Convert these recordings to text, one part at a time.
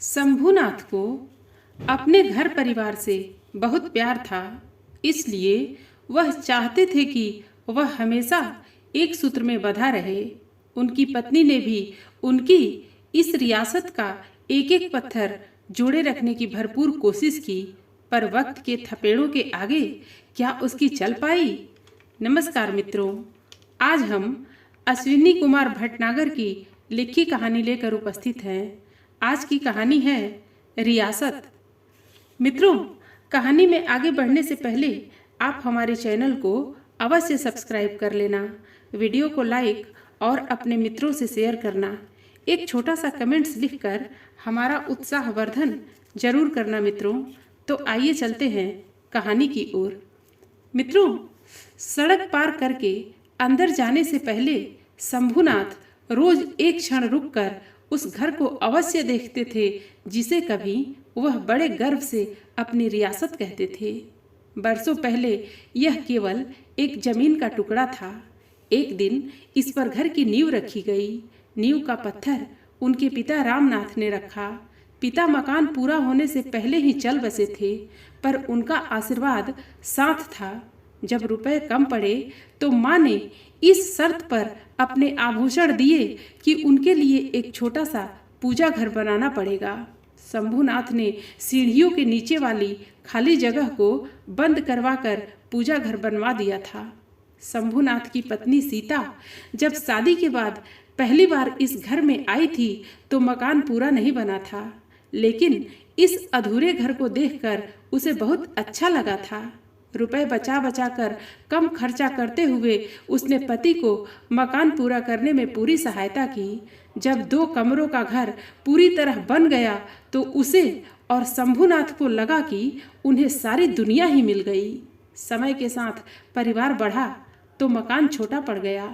शंभूनाथ को अपने घर परिवार से बहुत प्यार था। इसलिए वह चाहते थे कि वह हमेशा एक सूत्र में बंधा रहे। उनकी पत्नी ने भी उनकी इस रियासत का एक एक पत्थर जोड़े रखने की भरपूर कोशिश की, पर वक्त के थपेड़ों के आगे क्या उसकी चल पाई। नमस्कार मित्रों, आज हम अश्विनी कुमार भटनागर की लिखी कहानी लेकर उपस्थित हैं। आज की कहानी है रियासत। मित्रों, कहानी में आगे बढ़ने से पहले आप हमारे चैनल को अवश्य सब्सक्राइब कर लेना, वीडियो को लाइक और अपने मित्रों से शेयर करना, एक छोटा सा कमेंट्स लिखकर हमारा उत्साहवर्धन जरूर करना मित्रों। तो आइए चलते हैं कहानी की ओर। मित्रों, सड़क पार करके अंदर जाने से पहले शंभूनाथ रोज एक क्षण रुककर उस घर को अवश्य देखते थे जिसे कभी वह बड़े गर्व से अपनी रियासत कहते थे। बरसों पहले यह केवल एक जमीन का टुकड़ा था। एक दिन इस पर घर की नींव रखी गई। नींव का पत्थर उनके पिता रामनाथ ने रखा। पिता मकान पूरा होने से पहले ही चल बसे थे, पर उनका आशीर्वाद साथ था। जब रुपए कम पड़े तो माँ ने इस शर्त पर अपने आभूषण दिए कि उनके लिए एक छोटा सा पूजा घर बनाना पड़ेगा। शंभूनाथ ने सीढ़ियों के नीचे वाली खाली जगह को बंद करवाकर पूजा घर बनवा दिया था। शंभूनाथ की पत्नी सीता जब शादी के बाद पहली बार इस घर में आई थी तो मकान पूरा नहीं बना था, लेकिन इस अधूरे घर को देखकर उसे बहुत अच्छा लगा था। रुपए बचा बचा कर कम खर्चा करते हुए उसने पति को मकान पूरा करने में पूरी सहायता की। जब 2 कमरों का घर पूरी तरह बन गया तो उसे और शंभूनाथ को लगा कि उन्हें सारी दुनिया ही मिल गई। समय के साथ परिवार बढ़ा तो मकान छोटा पड़ गया।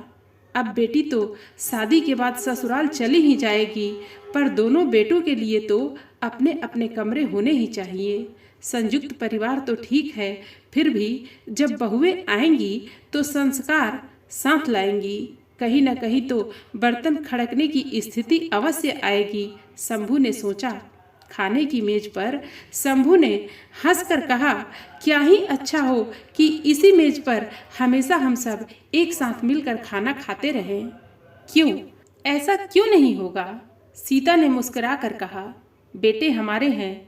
अब बेटी तो शादी के बाद ससुराल चली ही जाएगी, पर दोनों बेटों के लिए तो अपने अपने कमरे होने ही चाहिए। संयुक्त परिवार तो ठीक है, फिर भी जब बहुएं आएंगी तो संस्कार साथ लाएंगी। कहीं न कहीं तो बर्तन खड़कने की स्थिति अवश्य आएगी, शंभू ने सोचा। खाने की मेज पर शंभू ने हंसकर कहा, क्या ही अच्छा हो कि इसी मेज पर हमेशा हम सब एक साथ मिलकर खाना खाते रहें। क्यों, ऐसा क्यों नहीं होगा? सीता ने मुस्कुरा कर कहा, बेटे हमारे हैं,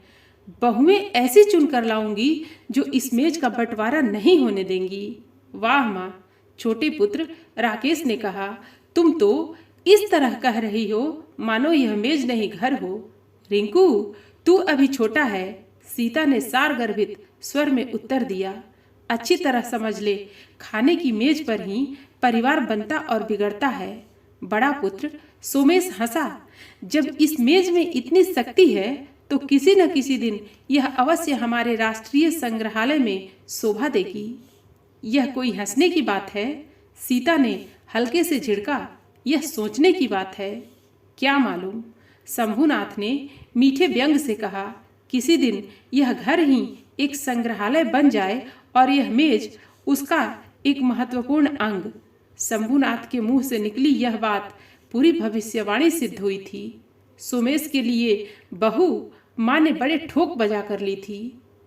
बहुएं ऐसी चुनकर लाऊंगी जो इस मेज का बंटवारा नहीं होने देंगी। वाह माँ, छोटे पुत्र राकेश ने कहा, तुम तो इस तरह कह रही हो मानो यह मेज नहीं घर हो। रिंकू, तू अभी छोटा है, सीता ने सार गर्भित स्वर में उत्तर दिया। अच्छी तरह समझ ले, खाने की मेज पर ही परिवार बनता और बिगड़ता है। बड़ा पुत्र सोमेश हंसा, जब इस मेज में इतनी शक्ति है तो किसी न किसी दिन यह अवश्य हमारे राष्ट्रीय संग्रहालय में शोभा देगी। यह कोई हंसने की बात है? सीता ने हल्के से झिड़का, यह सोचने की बात है। क्या मालूम, शंभूनाथ ने मीठे व्यंग से कहा, किसी दिन यह घर ही एक संग्रहालय बन जाए और यह मेज उसका एक महत्वपूर्ण अंग। शंभूनाथ के मुंह से निकली यह बात पूरी भविष्यवाणी सिद्ध हुई थी। सोमेश के लिए बहू माँ ने बड़े ठोक बजा कर ली थी।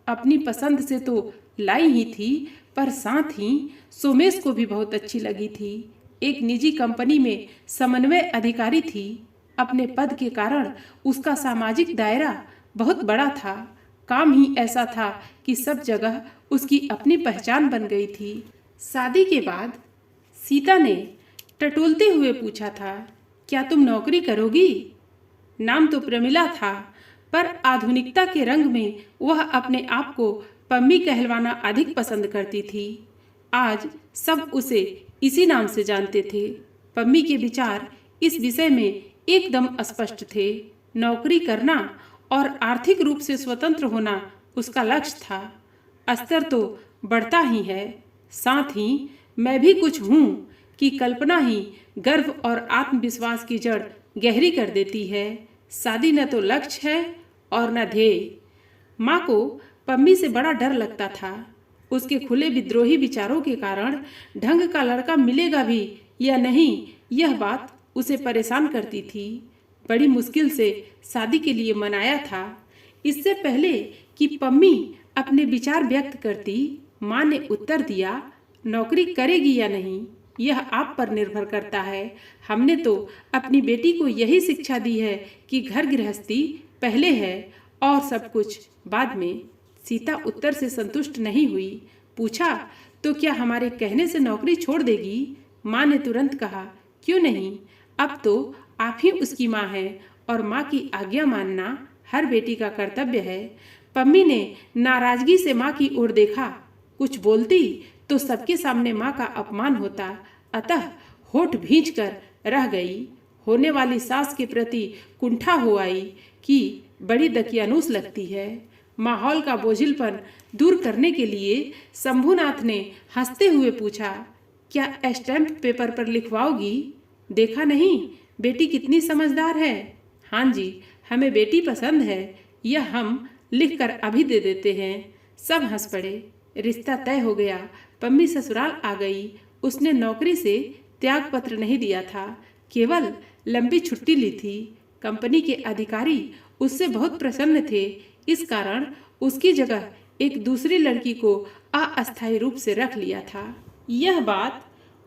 अपनी पसंद से तो लाई ही थी, पर साथ ही सोमेश को भी बहुत अच्छी लगी थी। एक निजी कंपनी में समन्वय अधिकारी थी। अपने पद के कारण उसका सामाजिक दायरा बहुत बड़ा था। काम ही ऐसा था कि सब जगह उसकी अपनी पहचान बन गई थी। शादी के बाद सीता ने टटोलते हुए पूछा था, क्या तुम नौकरी करोगी? नाम तो प्रमिला था, पर आधुनिकता के रंग में वह अपने आप को पम्मी कहलवाना अधिक पसंद करती थी। आज सब उसे इसी नाम से जानते थे। पम्मी के विचार इस विषय में एकदम स्पष्ट थे। नौकरी करना और आर्थिक रूप से स्वतंत्र होना उसका लक्ष्य था। स्तर तो बढ़ता ही है, साथ ही मैं भी कुछ हूँ कि कल्पना ही गर्व और आत्मविश्वास की जड़ गहरी कर देती है। शादी न तो लक्ष्य है और न ध्येय। माँ को पम्मी से बड़ा डर लगता था। उसके खुले विद्रोही विचारों के कारण ढंग का लड़का मिलेगा भी या नहीं, यह बात उसे परेशान करती थी। बड़ी मुश्किल से शादी के लिए मनाया था। इससे पहले कि पम्मी अपने विचार व्यक्त करती, माँ ने उत्तर दिया, नौकरी करेगी या नहीं यह आप पर निर्भर करता है। हमने तो अपनी बेटी को यही शिक्षा दी है कि घर गृहस्थी पहले है और सब कुछ बाद में। सीता उत्तर से संतुष्ट नहीं हुई। पूछा, तो क्या हमारे कहने से नौकरी छोड़ देगी? माँ ने तुरंत कहा, क्यों नहीं, अब तो आप ही उसकी माँ हैं और माँ की आज्ञा मानना हर बेटी का कर्तव्य है। पम्मी ने नाराजगी से माँ की ओर देखा। कुछ बोलती तो सबके सामने माँ का अपमान होता, अतः होठ भींच कर रह गई। होने वाली सास के प्रति कुंठा हो आई कि बड़ी दकियानूस लगती है। माहौल का बोझिलपन दूर करने के लिए शंभूनाथ ने हंसते हुए पूछा, क्या स्टैम्प पेपर पर लिखवाओगी? देखा नहीं बेटी कितनी समझदार है। हाँ जी, हमें बेटी पसंद है, यह हम लिखकर अभी दे देते हैं। सब हंस पड़े। रिश्ता तय हो गया। पम्मी ससुराल आ गई। उसने नौकरी से त्याग पत्र नहीं दिया था, केवल लंबी छुट्टी ली थी। कंपनी के अधिकारी उससे बहुत प्रसन्न थे। इस कारण उसकी जगह एक दूसरी लड़की को अस्थायी रूप से रख लिया था। यह बात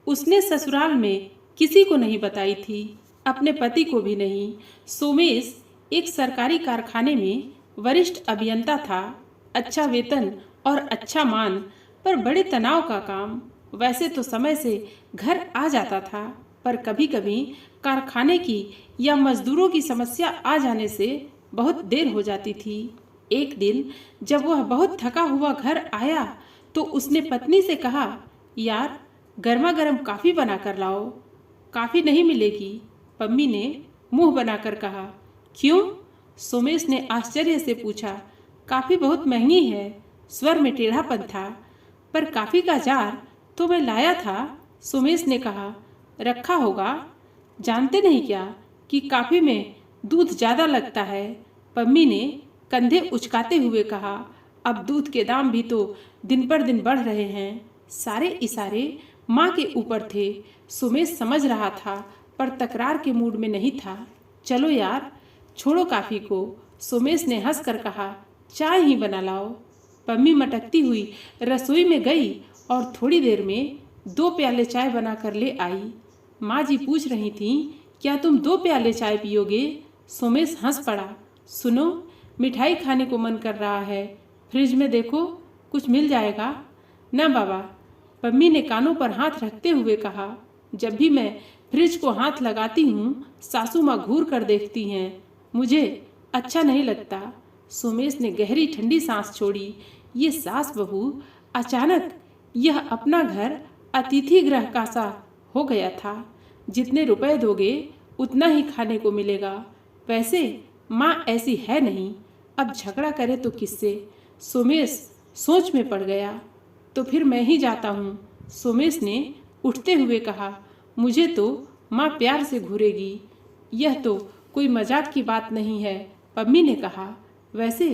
उसने ससुराल में किसी को नहीं बताई थी, अपने पति को भी नहीं। सोमेश एक सरकारी कारखाने में वरिष्ठ अभियंता था। अच्छा वेतन और अच्छा मान, पर बड़े तनाव का काम। वैसे तो समय से घर आ जाता था, पर कभी कभी कारखाने की या मजदूरों की समस्या आ जाने से बहुत देर हो जाती थी। एक दिन जब वह बहुत थका हुआ घर आया तो उसने पत्नी से कहा, यार गर्मा गर्म कॉफ़ी बना कर लाओ। कॉफ़ी नहीं मिलेगी, पम्मी ने मुंह बनाकर कहा। क्यों? सोमेश ने आश्चर्य से पूछा। कॉफ़ी बहुत महंगी है। स्वर में टेढ़ापन था। पर कॉफ़ी का जार तो मैं लाया था, सोमेश ने कहा। रखा होगा, जानते नहीं क्या कि कॉफ़ी में दूध ज़्यादा लगता है? पम्मी ने कंधे उचकाते हुए कहा। अब दूध के दाम भी तो दिन पर दिन बढ़ रहे हैं। सारे इशारे माँ के ऊपर थे। सोमेश समझ रहा था, पर तकरार के मूड में नहीं था। चलो यार, छोड़ो कॉफ़ी को, सोमेश ने हंसकर कहा। चाय ही बना लाओ। पम्मी मटकती हुई रसोई में गई और थोड़ी देर में 2 प्याले चाय बना कर ले आई। माँ जी पूछ रही थीं, क्या तुम 2 प्याले चाय पियोगे? सोमेश हंस पड़ा। सुनो, मिठाई खाने को मन कर रहा है, फ्रिज में देखो, कुछ मिल जाएगा। ना बाबा, पम्मी ने कानों पर हाथ रखते हुए कहा। जब भी मैं फ्रिज को हाथ लगाती हूँ, सासू माँ घूर कर देखती हैं, मुझे अच्छा नहीं लगता। सोमेश ने गहरी ठंडी सांस छोड़ी। ये सास बहू अचानक यह अपना घर अतिथि गृह का सा हो गया था। जितने रुपए दोगे उतना ही खाने को मिलेगा। वैसे माँ ऐसी है नहीं, अब झगड़ा करे तो किससे? सोमेश सोच में पड़ गया। तो फिर मैं ही जाता हूँ, सोमेश ने उठते हुए कहा। मुझे तो माँ प्यार से घूरेगी। यह तो कोई मजाक की बात नहीं है, पम्मी ने कहा। वैसे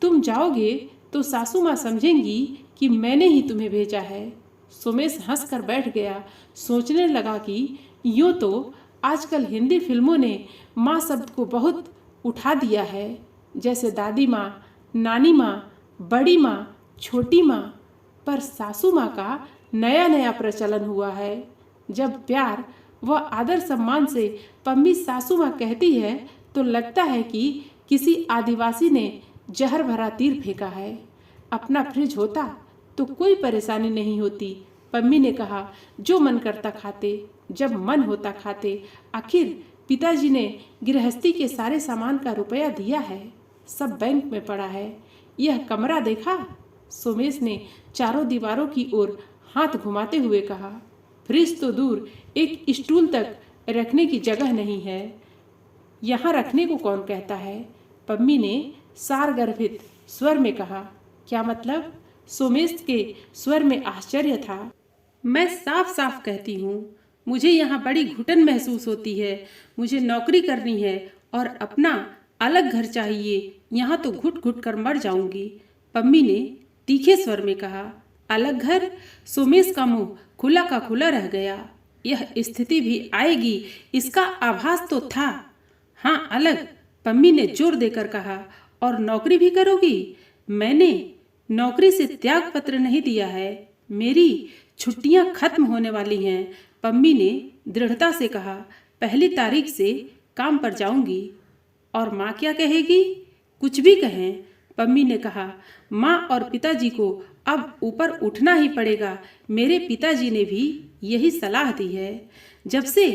तुम जाओगे तो सासू माँ समझेंगी कि मैंने ही तुम्हें भेजा है। सोमेश हंसकर बैठ गया। सोचने लगा कि यूँ तो आजकल हिंदी फिल्मों ने माँ शब्द को बहुत उठा दिया है, जैसे दादी माँ, नानी माँ, बड़ी माँ, छोटी माँ, पर सासू माँ का नया नया प्रचलन हुआ है। जब प्यार व आदर सम्मान से पम्मी सासू माँ कहती है तो लगता है कि किसी आदिवासी ने जहर भरा तीर फेंका है। अपना फ्रिज होता तो कोई परेशानी नहीं होती, पम्मी ने कहा। जो मन करता खाते, जब मन होता खाते। आखिर पिताजी ने गृहस्थी के सारे सामान का रुपया दिया है, सब बैंक में पड़ा है। यह कमरा देखा? सोमेश ने चारों दीवारों की ओर हाथ घुमाते हुए कहा। फ्रिज तो दूर, एक स्टूल तक रखने की जगह नहीं है। यहाँ रखने को कौन कहता है? पम्मी ने सारगर्भित स्वर में कहा। क्या मतलब? सोमेश के स्वर में आश्चर्य था। मैं साफ साफ कहती हूँ, मुझे यहाँ बड़ी घुटन महसूस होती है। मुझे नौकरी करनी है और अपना अलग घर चाहिए। यहाँ तो घुट घुट कर मर जाऊंगी, पम्मी ने तीखे स्वर में कहा। अलग घर? सोमेश का मुंह खुला का खुला रह गया। यह स्थिति भी आएगी इसका आभास तो था। हाँ अलग, पम्मी ने जोर देकर कहा। और नौकरी भी करोगी? मैंने नौकरी से त्याग पत्र नहीं दिया है, मेरी छुट्टियां खत्म होने वाली हैं, पम्मी ने दृढ़ता से कहा। पहली तारीख से काम पर जाऊंगी। और माँ क्या कहेगी? कुछ भी कहें, पम्मी ने कहा। माँ और पिताजी को अब ऊपर उठना ही पड़ेगा, मेरे पिताजी ने भी यही सलाह दी है। जब से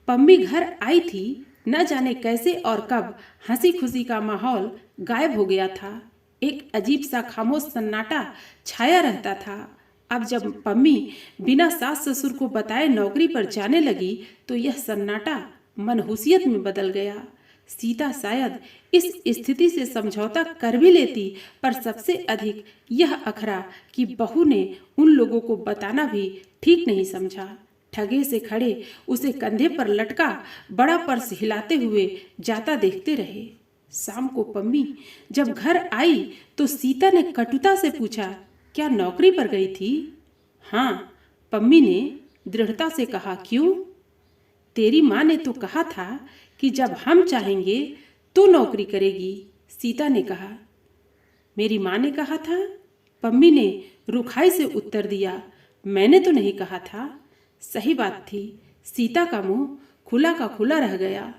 पम्मी घर आई थी, न जाने कैसे और कब हंसी खुशी का माहौल गायब हो गया था। एक अजीब सा खामोश सन्नाटा छाया रहता था। अब जब पम्मी बिना सास ससुर को बताए नौकरी पर जाने लगी तो यह सन्नाटा मनहूसियत में बदल गया। सीता शायद इस स्थिति से समझौता कर भी लेती, पर सबसे अधिक यह अखरा कि बहू ने उन लोगों को बताना भी ठीक नहीं समझा। ठगे से खड़े उसे कंधे पर लटका बड़ा पर्स हिलाते हुए जाता देखते रहे। शाम को पम्मी जब घर आई तो सीता ने कटुता से पूछा, क्या नौकरी पर गई थी? हाँ, पम्मी ने दृढ़ता से कहा। क्यों? तेरी माँ ने तो कहा था कि जब हम चाहेंगे तो नौकरी करेगी, सीता ने कहा। मेरी माँ ने कहा था? पम्मी ने रुखाई से उत्तर दिया। मैंने तो नहीं कहा था। सही बात थी। सीता का मुंह खुला का खुला रह गया।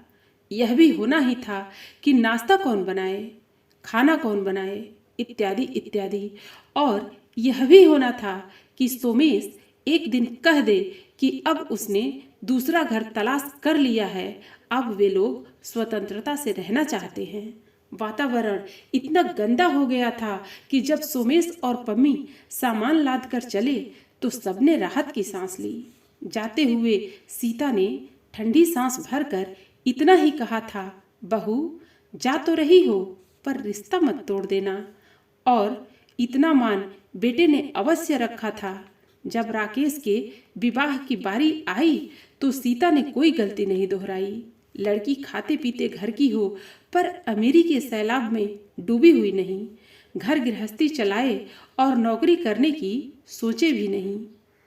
यह भी होना ही था कि नाश्ता कौन बनाए, खाना कौन बनाए, इत्यादि इत्यादि। और यह भी होना था कि सोमेश एक दिन कह दे कि अब उसने दूसरा घर तलाश कर लिया है, अब वे लोग स्वतंत्रता से रहना चाहते हैं। वातावरण इतना गंदा हो गया था कि जब सोमेश और पम्मी सामान लाद कर चले तो सबने राहत की सांस ली। जाते हुए सीता ने ठंडी सांस भरकर इतना ही कहा था, बहू जा तो रही हो पर रिश्ता मत तोड़ देना। और इतना मान बेटे ने अवश्य रखा था। जब राकेश के विवाह की बारी आई तो सीता ने कोई गलती नहीं दोहराई। लड़की खाते पीते घर की हो पर अमीरी के सैलाब में डूबी हुई नहीं, घर गृहस्थी चलाए और नौकरी करने की सोचे भी नहीं,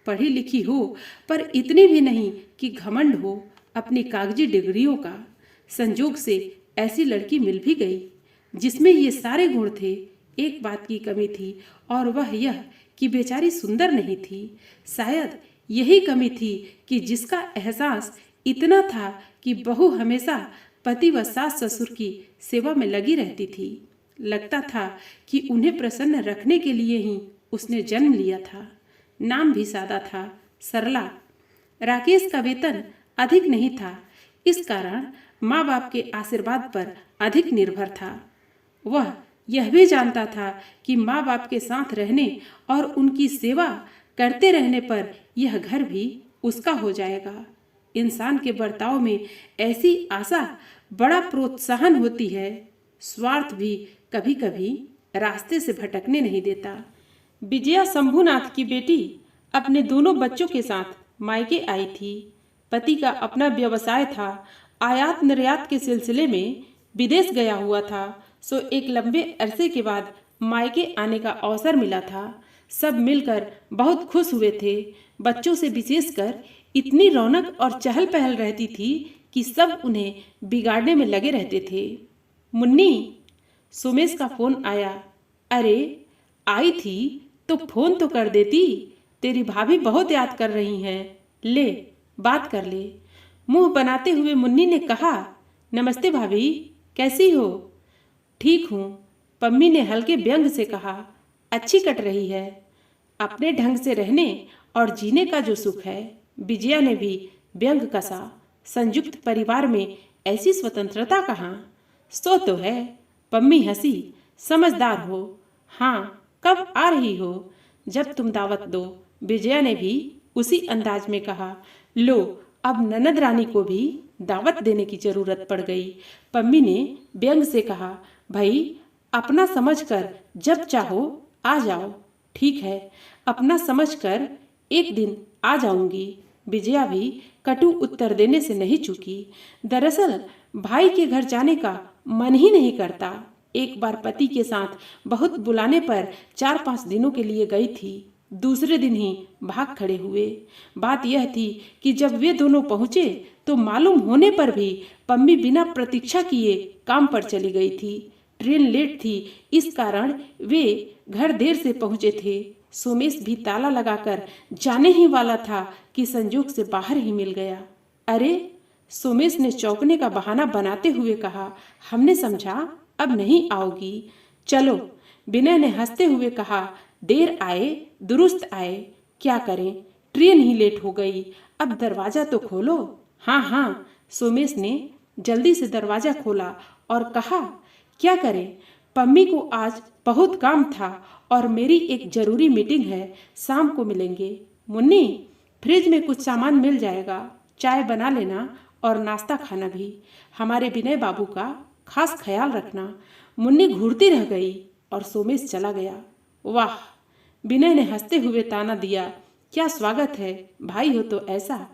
पढ़ी लिखी हो पर इतनी भी नहीं कि घमंड हो अपनी कागजी डिग्रियों का। संजोग से ऐसी लड़की मिल भी गई जिसमें ये सारे गुण थे। एक बात की कमी थी और वह यह कि बेचारी सुंदर नहीं थी। शायद यही कमी थी कि जिसका एहसास इतना था कि बहू हमेशा पति व सास ससुर की सेवा में लगी रहती थी। लगता था कि उन्हें प्रसन्न रखने के लिए ही उसने जन्म लिया था। नाम भी सादा था, सरला। राकेश का वेतन अधिक नहीं था, इस कारण माँ बाप के आशीर्वाद पर अधिक निर्भर था। वह यह भी जानता था कि माँ बाप के साथ रहने और उनकी सेवा करते रहने पर यह घर भी उसका हो जाएगा। इंसान के बर्ताव में ऐसी आशा बड़ा प्रोत्साहन होती है। स्वार्थ भी कभी कभी रास्ते से भटकने नहीं देता। विजया शंभुनाथ की बेटी अपने दोनों बच्चों के साथ मायके आई थी। पति का अपना व्यवसाय था, आयात निर्यात के सिलसिले में विदेश गया हुआ था, सो एक लंबे अरसे के बाद मायके आने का अवसर मिला था। सब मिलकर बहुत खुश हुए थे। बच्चों से विशेषकर इतनी रौनक और चहल पहल रहती थी कि सब उन्हें बिगाड़ने में लगे रहते थे। मुन्नी, सुमेश का फोन आया। अरे आई थी तो फोन तो कर देती, तेरी भाभी बहुत याद कर रही हैं, ले बात कर ले। मुंह बनाते हुए मुन्नी ने कहा, नमस्ते भाभी, कैसी हो? ठीक हूँ, पम्मी ने हल्के व्यंग से कहा। अच्छी कट रही है। अपने ढंग से रहने और जीने का जो सुख है, विजया ने भी व्यंग कसा। संयुक्त परिवार में ऐसी स्वतंत्रता कहाँ? सो तो है, पम्मी हंसी। समझदार हो। हाँ, कब आ रही हो? जब तुम दावत दो, विजया ने भी उसी अंदाज में कहा। लो, अब ननद रानी को भी दावत देने की जरूरत पड़ गई। पम्मी ने व्यंग से कहा, भाई अपना समझकर जब चाहो आ जाओ। ठीक है, अपना समझकर एक दिन आ जाऊंगी। विजया भी कटु उत्तर देने से नहीं चूकी। दरअसल भाई के घर जाने का मन ही नहीं करता। एक बार पति के साथ बहुत बुलाने पर 4-5 दिनों के लिए गई थी। दूसरे दिन ही भाग खड़े हुए। बात यह थी कि जब वे दोनों पहुंचे तो मालूम होने पर भी पम्मी बिना प्रतीक्षा किए काम पर चली गई थी। ट्रेन लेट थी, इस कारण वे घर देर से पहुंचे थे। सोमेश भी ताला लगाकर जाने ही वाला था कि संजोग से बाहर ही मिल गया। अरे, सोमेश ने चौंकने का बहाना बनाते हुए कहा, हमने समझा अब नहीं आओगी। चलो, विनय ने हंसते हुए कहा, देर आए दुरुस्त आए, क्या करें, ट्रेन ही लेट हो गई, अब दरवाजा तो खोलो। हाँ हाँ, सोमेश ने जल्दी से दरवाजा खोला और कहा, क्या करें, पम्मी को आज बहुत काम था और मेरी एक जरूरी मीटिंग है, शाम को मिलेंगे। मुन्नी, फ्रिज में कुछ सामान मिल जाएगा, चाय बना लेना और नाश्ता खाना भी। हमारे विनय बाबू का खास ख्याल रखना। मुन्नी घूरती रह गई और सोमेश चला गया। वाह, विनय ने हंसते हुए ताना दिया, क्या स्वागत है, भाई हो तो ऐसा।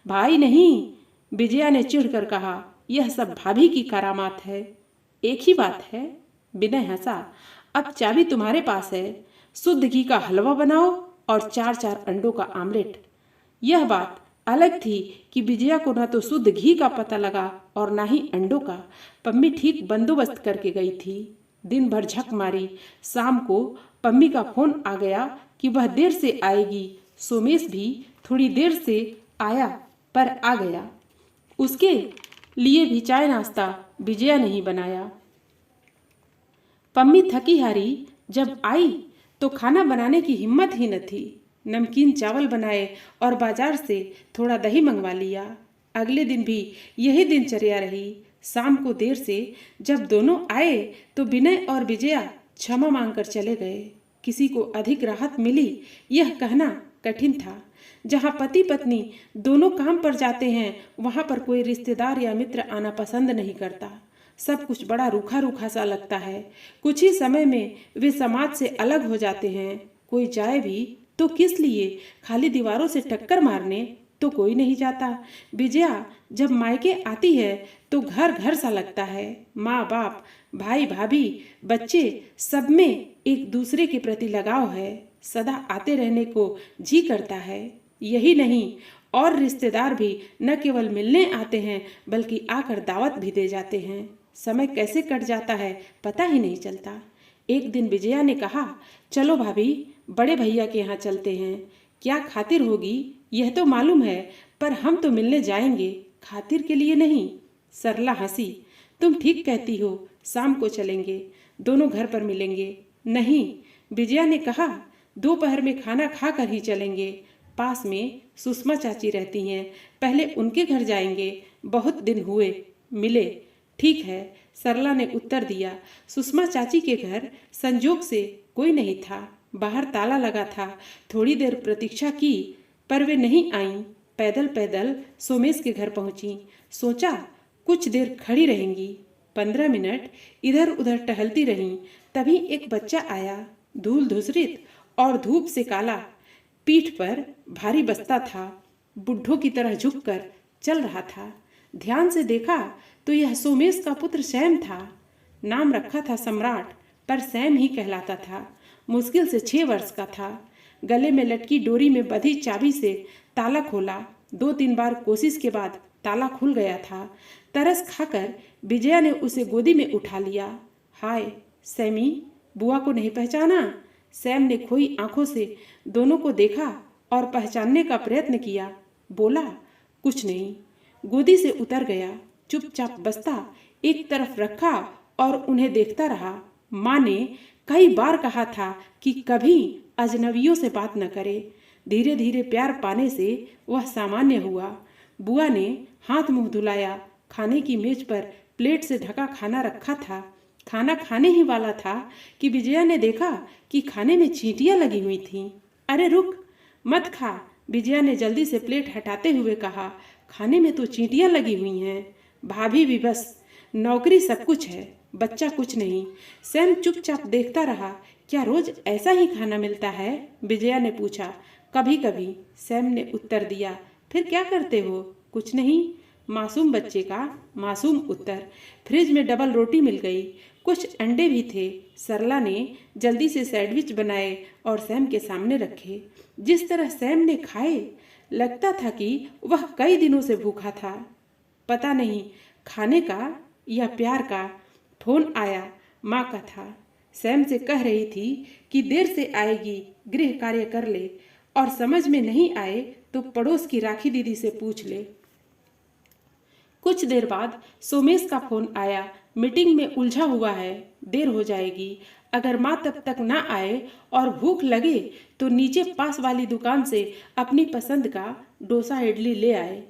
भाई नहीं, विजया ने चिढ़कर कहा, यह सब भाभी की करामात है। एक ही बात है, विनय हंसा। अब चाबी तुम्हारे पास है, शुद्ध घी का हलवा बनाओ और 4-4 अंडों का आमलेट। यह बात अलग थी कि विजया को न तो शुद्ध घी का पता लगा और न ही अंडों का। पम्मी ठीक बंदोबस्त करके गई थी। दिन भर झक मारी। शाम को पम्मी का फोन आ गया कि वह देर से आएगी। सोमेश भी थोड़ी देर से आया पर आ गया। उसके लिए भी चाय नाश्ता विजया नहीं बनाया। पम्मी थकी हारी जब आई तो खाना बनाने की हिम्मत ही न थी। नमकीन चावल बनाए और बाजार से थोड़ा दही मंगवा लिया। अगले दिन भी यही दिनचर्या रही। शाम को देर से जब दोनों आए तो विनय और विजया क्षमा मांगकर चले गए। किसी को अधिक राहत मिली यह कहना कठिन था। जहाँ पति पत्नी दोनों काम पर जाते हैं वहाँ पर कोई रिश्तेदार या मित्र आना पसंद नहीं करता। सब कुछ बड़ा रूखा रूखा सा लगता है। कुछ ही समय में वे समाज से अलग हो जाते हैं। कोई जाए भी तो किस लिए, खाली दीवारों से टक्कर मारने तो कोई नहीं जाता। विजया जब मायके आती है तो घर घर सा लगता है। माँ बाप, भाई भाभी, बच्चे, सब में एक दूसरे के प्रति लगाव है। सदा आते रहने को जी करता है। यही नहीं, और रिश्तेदार भी न केवल मिलने आते हैं बल्कि आकर दावत भी दे जाते हैं। समय कैसे कट जाता है पता ही नहीं चलता। एक दिन विजया ने कहा, चलो भाभी, बड़े भैया के यहाँ चलते हैं। क्या खातिर होगी यह तो मालूम है, पर हम तो मिलने जाएंगे, खातिर के लिए नहीं। सरला हंसी, तुम ठीक कहती हो, शाम को चलेंगे, दोनों घर पर मिलेंगे। नहीं, विजया ने कहा, दोपहर में खाना खा कर ही चलेंगे। पास में सुषमा चाची रहती हैं, पहले उनके घर जाएंगे, बहुत दिन हुए मिले। ठीक है, सरला ने उत्तर दिया। सुषमा चाची के घर संजोग से कोई नहीं था। बाहर ताला लगा था। थोड़ी देर प्रतीक्षा की पर वे नहीं आईं। पैदल पैदल सोमेश के घर पहुंची। सोचा कुछ देर खड़ी रहेंगी। 15 मिनट इधर उधर टहलती रहीं। तभी एक बच्चा आया, धूल धूसरित और धूप से काला, पीठ पर भारी बस्ता था, बुढ़ों की तरह झुककर चल रहा था। ध्यान से देखा तो यह सोमेश का पुत्र सैम था। नाम रखा था सम्राट, पर सैम ही कहलाता था। मुश्किल से 6 वर्ष का था। गले में लटकी डोरी में बंधी चाबी से ताला खोला। 2-3 बार कोशिश के बाद ताला खुल गया था। तरस खाकर विजया ने उसे गोदी में उठा लिया। हाय सैमी, बुआ को नहीं पहचाना? सैम ने खोई आंखों से दोनों को देखा और पहचानने का प्रयत्न किया। बोला, कुछ नहीं। गोदी से उतर गया। चुपचाप बस्ता एक तरफ रखा और उन्हें देखता रहा। माँ ने कई बार कहा था कि कभी अजनबियों से बात न करे। धीरे धीरे प्यार पाने से वह सामान्य हुआ। बुआ ने हाथ मुंह धुलाया। खाने की मेज पर प्लेट से ढका खाना रखा था। खाना खाने ही वाला था कि विजया ने देखा कि खाने में चींटियां लगी हुई थीं। अरे रुक, मत खा, विजया ने जल्दी से प्लेट हटाते हुए कहा। खाने में तो चींटियां लगी हुई हैं। भाभी भी बस, नौकरी सब कुछ है, बच्चा कुछ नहीं। सैम चुपचाप देखता रहा। क्या रोज ऐसा ही खाना मिलता है? विजया ने पूछा। कभी कभी, सैम ने उत्तर दिया। फिर क्या करते हो? कुछ नहीं। मासूम बच्चे का मासूम उत्तर। फ्रिज में डबल रोटी मिल गई। कुछ अंडे भी थे। सरला ने जल्दी से सैंडविच बनाए और सैम के सामने रखे। जिस तरह सैम ने खाए, लगता था कि वह कई दिनों से भूखा था। पता नहीं खाने का या प्यार का। फोन आया, माँ का था। सैम से कह रही थी कि देर से आएगी, गृह कार्य कर ले, और समझ में नहीं आए तो पड़ोस की राखी दीदी से पूछ ले। कुछ देर बाद सोमेश का फोन आया, मीटिंग में उलझा हुआ है, देर हो जाएगी। अगर माँ तब तक ना आए और भूख लगे तो नीचे पास वाली दुकान से अपनी पसंद का डोसा इडली ले आए।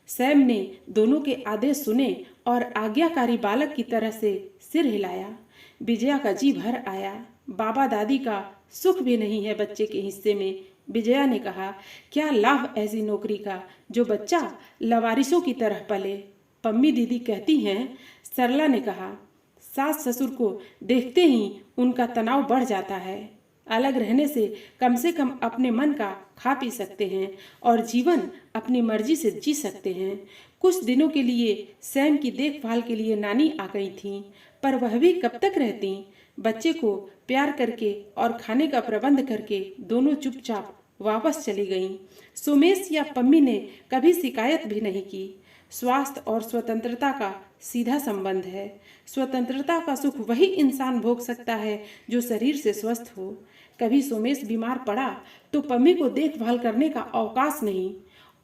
सैम ने दोनों के आदेश सुने और आज्ञाकारी बालक की तरह से सिर हिलाया। विजया का जी भर आया। बाबा दादी का सुख भी नहीं है बच्चे के हिस्से में। विजया ने कहा, क्या लाभ ऐसी नौकरी का जो बच्चा लवारिसों की तरह पले। पम्मी दीदी कहती हैं, सरला ने कहा, सास ससुर को देखते ही उनका तनाव बढ़ जाता है। अलग रहने से कम अपने मन का खा पी सकते हैं और जीवन अपनी मर्जी से जी सकते हैं। कुछ दिनों के लिए सैम की देखभाल के लिए नानी आ गई थीं, पर वह भी कब तक रहती। बच्चे को प्यार करके और खाने का प्रबंध करके दोनों चुपचाप वापस चली गईं। सोमेश या पम्मी ने कभी शिकायत भी नहीं की। स्वास्थ्य और स्वतंत्रता का सीधा संबंध है। स्वतंत्रता का सुख वही इंसान भोग सकता है जो शरीर से स्वस्थ हो। कभी सोमेश बीमार पड़ा तो पम्मी को देखभाल करने का अवकाश नहीं,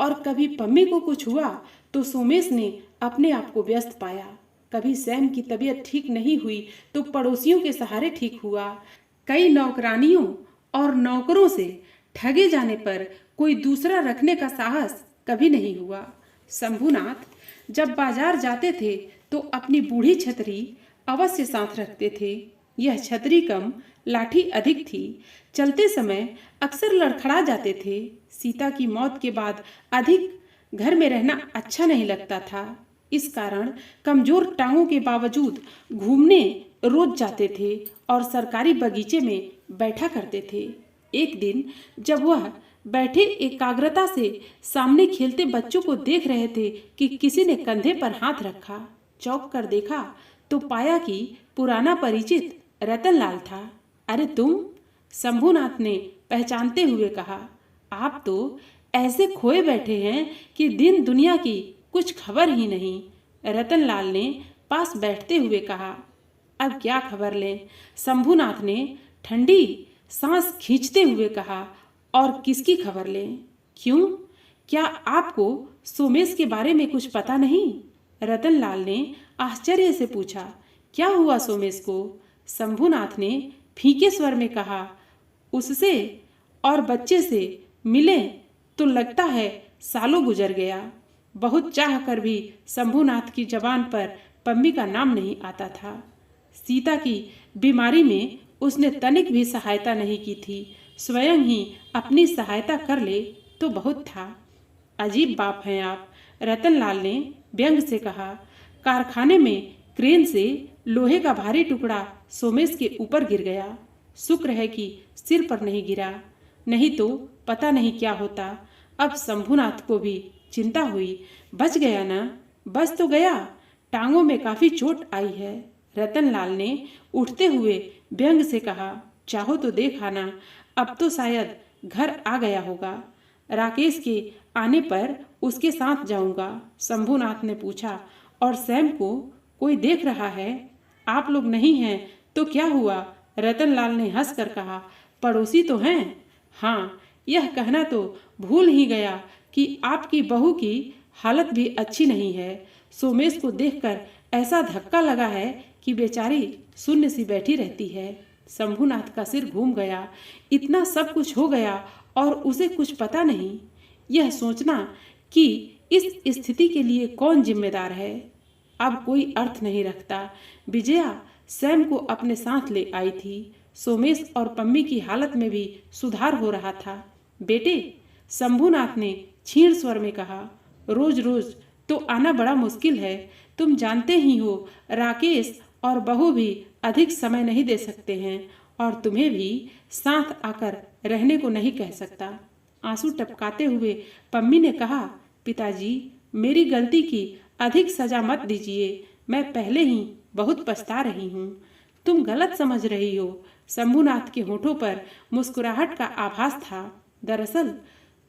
और कभी पम्मी को कुछ हुआ तो सोमेश ने अपने आप को व्यस्त पाया। कभी सैम की तबीयत ठीक नहीं हुई तो पड़ोसियों के सहारे ठीक हुआ। कई नौकरानियों और नौकरों से ठगे जाने पर कोई दूसरा रखने का साहस कभी नहीं हुआ। शंभुनाथ जब बाजार जाते थे तो अपनी बूढ़ी छतरी अवश्य साथ रखते थे। यह छतरी कम, लाठी अधिक थी। चलते समय अक्सर लड़खड़ा जाते थे। सीता की मौत के बाद अधिक घर में रहना अच्छा नहीं लगता था। इस कारण कमजोर टांगों के बावजूद घूमने रोज जाते थे और सरकारी बगीचे में बैठा करते थे। एक दिन जब वह बैठे एकाग्रता से सामने खेलते बच्चों को देख रहे थे कि किसी ने कंधे पर हाथ रखा। चौंक कर देखा तो पाया कि पुराना परिचित रतनलाल था। अरे तुम, शंभुनाथ ने पहचानते हुए कहा। आप तो ऐसे खोए बैठे हैं कि दिन दुनिया की कुछ खबर ही नहीं। रतनलाल ने पास बैठते हुए कहा। अब क्या खबर लें, शंभुनाथ ने ठंडी सांस खींचते हुए कहा। और किसकी खबर लें? क्यों, क्या आपको सोमेश के बारे में कुछ पता नहीं? रतनलाल ने आश्चर्य से पूछा। क्या हुआ सोमेश को? शंभुनाथ ने फीके स्वर में कहा। उससे और बच्चे से मिले तो लगता है सालों गुजर गया। बहुत चाह कर भी शंभुनाथ की जबान पर पम्मी का नाम नहीं आता था। सीता की बीमारी में उसने तनिक भी सहायता नहीं की थी। स्वयं ही अपनी सहायता कर ले तो बहुत था। अजीब बाप हैं आप, रतनलाल ने व्यंग से कहा। कारखाने में क्रेन से लोहे का भारी टुकड़ा सोमेश के ऊपर गिर गया। शुक्र है कि सिर पर नहीं गिरा, नहीं तो पता नहीं क्या होता। अब शंभुनाथ को भी चिंता हुई। बच गया ना? बच तो गया, टांगों में काफी चोट आई है। रतनलाल ने उठते हुए व्यंग से कहा। चाहो तो देख आना, अब तो शायद घर आ गया होगा। राकेश के आने पर उसके साथ जाऊंगा, शंभुनाथ ने पूछा। और सैम को कोई देख रहा है? आप लोग नहीं हैं तो क्या हुआ? रतनलाल ने हंसकर कहा। पड़ोसी तो हैं। हाँ, यह कहना तो भूल ही गया कि आपकी बहू की हालत भी अच्छी नहीं है। सोमेश को देखकर ऐसा धक्का लगा है कि बेचारी शून्य सी बैठी रहती है। शंभुनाथ का सिर घूम गया। इतना सब कुछ हो गया और उसे कुछ पता नहीं। यह सोचना कि इस स्थिति के लिए कौन जिम्मेदार है, अब कोई अर्थ नहीं रखता। विजया सैम को अपने साथ ले आई थी। सोमेश और पम्मी की हालत में भी सुधार हो रहा था। बेटे, शंभुनाथ ने क्षीण स्वर में कहा, रोज रोज तो आना बड़ा मुश्किल है। तुम जानते ही हो, राकेश और बहू भी अधिक समय नहीं दे सकते हैं और तुम्हें भी साथ आकर रहने को नहीं कह सकता। आंसू टपकाते हुए पम्मी ने कहा, पिताजी, मेरी गलती की अधिक सजा मत दीजिए। मैं पहले ही बहुत पछता रही हूँ। तुम गलत समझ रही हो। शंभुनाथ के होठों पर मुस्कुराहट का आभास था। दरअसल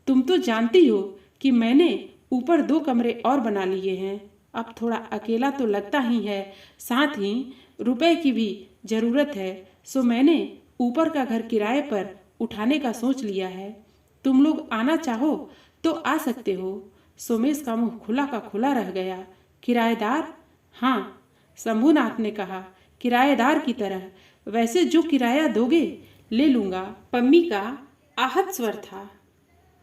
तुम तो जानती हो कि मैंने ऊपर 2 कमरे और बना लिए हैं। अब थोड़ा अकेला तो लगता ही है, साथ ही रुपए की भी जरूरत है, सो मैंने ऊपर का घर किराए पर उठाने का सोच लिया है। तुम लोग आना चाहो तो आ सकते हो। सोमेश का मुंह खुला का खुला रह गया। किराएदार? हाँ, शंभुनाथ ने कहा, किराएदार की तरह। वैसे जो किराया दोगे ले लूंगा। पम्मी का आहत स्वर था।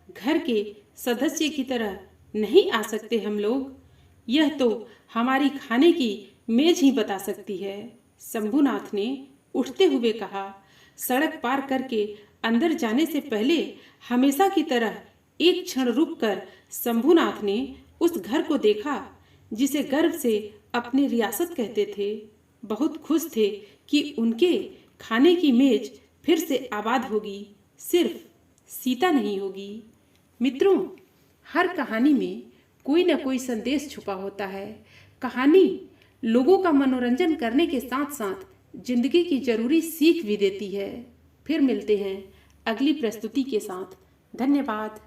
घर के सदस्य की तरह नहीं आ सकते हम लोग? यह तो हमारी खाने की मेज ही बता सकती है, शंभुनाथ ने उठते हुए कहा। सड़क पार करके अंदर जाने से पहले हमेशा की तरह एक क्षण रुककर शंभुनाथ ने उस घर को देखा जिसे गर्व से अपनी रियासत कहते थे। बहुत खुश थे कि उनके खाने की मेज फिर से आबाद होगी, सिर्फ सीता नहीं होगी। मित्रों, हर कहानी में कोई न कोई संदेश छुपा होता है। कहानी लोगों का मनोरंजन करने के साथ साथ जिंदगी की जरूरी सीख भी देती है। फिर मिलते हैं अगली प्रस्तुति के साथ। धन्यवाद।